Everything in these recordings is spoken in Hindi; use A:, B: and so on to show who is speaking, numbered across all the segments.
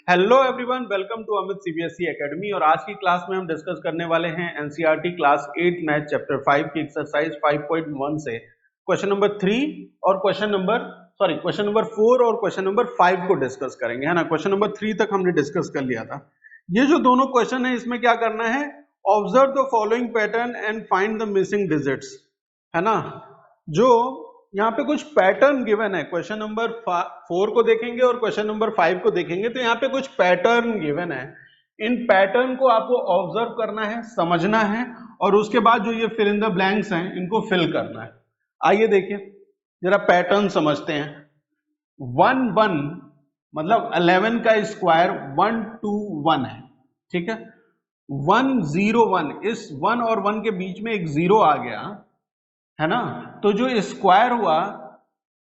A: Hello everyone, welcome to Amit CBSE academy. और आज की क्लास में हम डिस्कस करने वाले हैं एनसीईआरटी क्लास 8 मैथ चैप्टर 5 की एक्सरसाइज 5.1 से क्वेश्चन नंबर 3 और क्वेश्चन नंबर 4 और क्वेश्चन नंबर 5 को डिस्कस करेंगे, है ना। क्वेश्चन नंबर 3 तक हमने डिस्कस कर लिया था। ये जो दोनों क्वेश्चन है इसमें क्या करना है, observe the following pattern and find the missing digits, है ना। जो यहाँ पे कुछ पैटर्न गिवन है, क्वेश्चन नंबर 4 को देखेंगे और क्वेश्चन नंबर 5 को देखेंगे तो यहाँ पे कुछ पैटर्न गिवन है। इन पैटर्न को आपको ऑब्जर्व करना है, समझना है और उसके बाद जो ये फिल इन द ब्लैंक्स हैं इनको फिल करना है। आइए देखिए जरा पैटर्न समझते हैं। 1 1 मतलब 11 का स्क्वायर 1 2 1 है, ठीक है। 1 0 1, इस 1 और 1 के बीच में एक 0 आ गया, है ना। तो जो स्क्वायर हुआ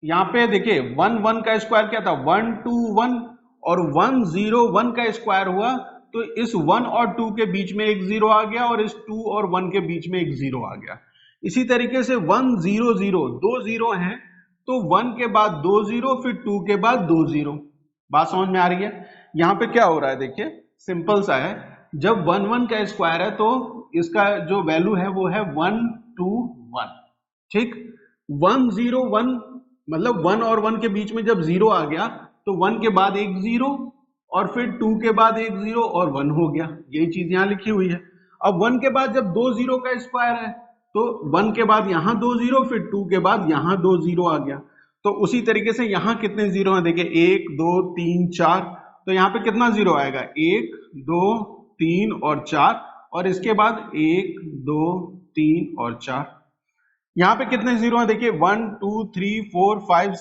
A: यहाँ पे देखिए 1 1 का स्क्वायर क्या था 1 2 1 और 1 0 1 का स्क्वायर हुआ तो इस 1 और 2 के बीच में एक 0 आ गया और इस 2 और 1 के बीच में एक 0 आ गया। इसी तरीके से 1 0 0 दो 0 हैं तो 1 के बाद 2 0 फिर 2 के बाद 2 0। बात समझ में आ रही है। यहाँ पे क्या हो रहा है देखिए, सिंपल सा है। जब 1 1 का स्क्वायर है तो इसका जो वैल्यू है वो है 1 2 1, ठीक। 1 0 1 मतलब 1 और 1 के बीच में जब 0 आ गया तो 1 के बाद एक 0 और फिर 2 के बाद एक 0 और 1 हो गया। यही चीज यहां लिखी हुई है। अब 1 के बाद जब 2 0 का स्क्वायर है तो 1 के बाद यहां 2 0 फिर 2 के बाद यहां 2 0 आ गया। तो उसी तरीके से यहां कितने 0 हैं देखिए 1 2 3 4, तो यहां पे कितना 0 आएगा 1 2 3 और 4 और इसके बाद 1 2 3 और 4। यहाँ पे कितने 0 हैं देखिए 1 2 3 4 5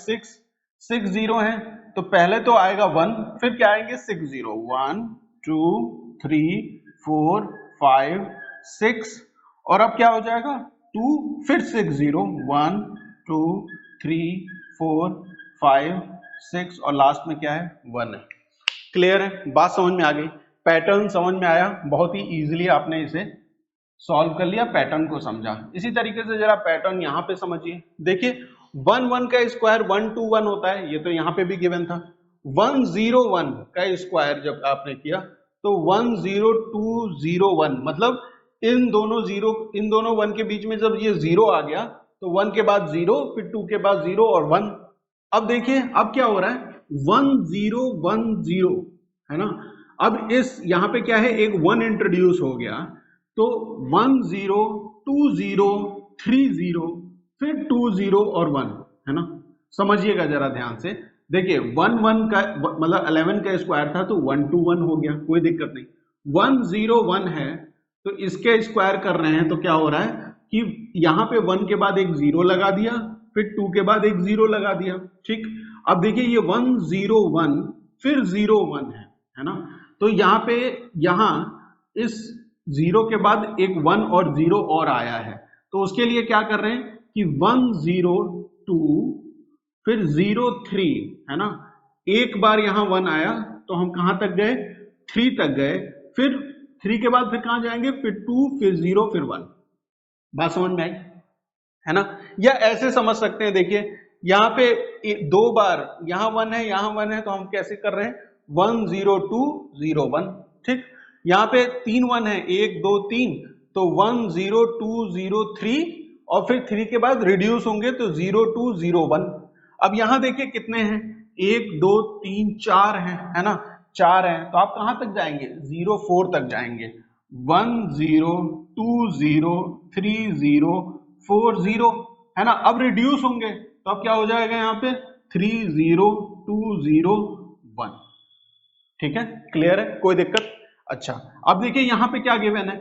A: 6 0 हैं। तो पहले तो आएगा 1 फिर क्या आएंगे 6 0, 1 2 3 4 5 6 और अब क्या हो जाएगा 2 फिर 6 0, 1 2 3 4 5 6 और लास्ट में क्या है 1 है। क्लियर है, बात समझ में आ गई, पैटर्न समझ में आया। बहुत ही इजीली आपने इसे सॉल्व कर लिया, पैटर्न को समझा। इसी तरीके से जरा पैटर्न यहाँ पे समझिए। देखिए 1 1 का स्क्वायर 1 2 1 होता है, ये तो यहाँ पे भी गिवन था। 1 0 1 का स्क्वायर जब आपने किया तो 1 0 2 0 1 मतलब इन दोनों 1 के बीच में जब ये 0 आ गया तो 1 के बाद 0 फिर 2 के बाद 0 और 1। अब देखिए अब क्या हो रहा है 1 0 1 0, है ना। अब इस यहाँ पे क्या है एक 1 इंट्रोड्यूस हो गया तो 1 0 2 0 3 0 फिर 2 0 और 1, है ना। समझिएगा जरा ध्यान से। देखिए 1 1 का मतलब 11 का स्क्वायर था तो 1 2 1 हो गया, कोई दिक्कत नहीं। 1 0 1 है तो इसके स्क्वायर कर रहे हैं तो क्या हो रहा है कि यहाँ पे 1 के बाद एक 0 लगा दिया फिर 2 के बाद एक 0 लगा दिया, ठीक। अब देखिए ये 1 0 1 फिर 0 1 है ना। तो यहाँ पे इस 0 के बाद एक 1 और 0 और आया है तो उसके लिए क्या कर रहे हैं कि 1 0 2 फिर 0 3, है ना। एक बार यहां 1 आया तो हम कहां तक गए 3 तक गए, फिर 3 के बाद फिर कहां जाएंगे फिर 2 फिर 0 फिर 1। बात समझ में आई, है ना। या ऐसे समझ सकते हैं, देखिए यहाँ पे दो बार यहाँ 1 है यहाँ 1 है तो हम कैसे कर रहे हैं 1 0 2 0 1, ठीक। यहाँ पे 3 1 है 1 2 3 तो 1 0 2 0 3 और फिर 3 के बाद रिड्यूस होंगे तो 0 2 0 1। अब यहाँ देखिए कितने हैं 1 2 3 4 हैं, है ना। 4 हैं तो आप कहां तक जाएंगे 0 4 तक जाएंगे। 1 0 2 0 3 0 4 0, है ना। अब रिड्यूस होंगे तो अब क्या हो जाएगा यहाँ पे 3 0 2 0 1, ठीक है। क्लियर है, कोई दिक्कत। अच्छा अब देखिए यहाँ पे क्या गिवन है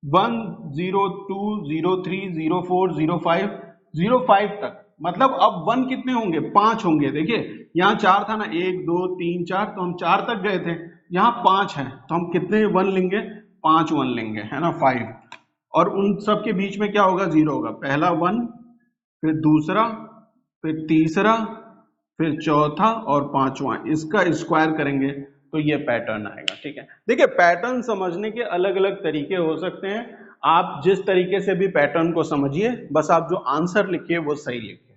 A: 1 0 2 0 3 0 4 0 5 0 5 तक, मतलब अब 1 कितने होंगे 5 होंगे। देखिए यहाँ 4 था ना 1 2 3 4 तो हम 4 तक गए थे, यहाँ 5 है तो हम कितने 1 लेंगे 5 1 लेंगे, है ना 5। और उन सब के बीच में क्या होगा 0 होगा, पहला 1 फिर दूसरा फिर तीसरा फिर चौथा और पांचवा, इसका स्क्वायर करेंगे तो ये पैटर्न आएगा, ठीक है। देखिए पैटर्न समझने के अलग अलग तरीके हो सकते हैं, आप जिस तरीके से भी पैटर्न को समझिए, बस आप जो आंसर लिखिए वो सही लिखिए,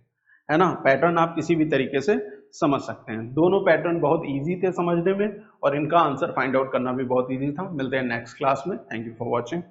A: है ना। पैटर्न आप किसी भी तरीके से समझ सकते हैं। दोनों पैटर्न बहुत इजी थे समझने में और इनका आंसर फाइंड आउट करना भी बहुत इजी था। मिलते हैं नेक्स्ट क्लास में। Thank you for watching.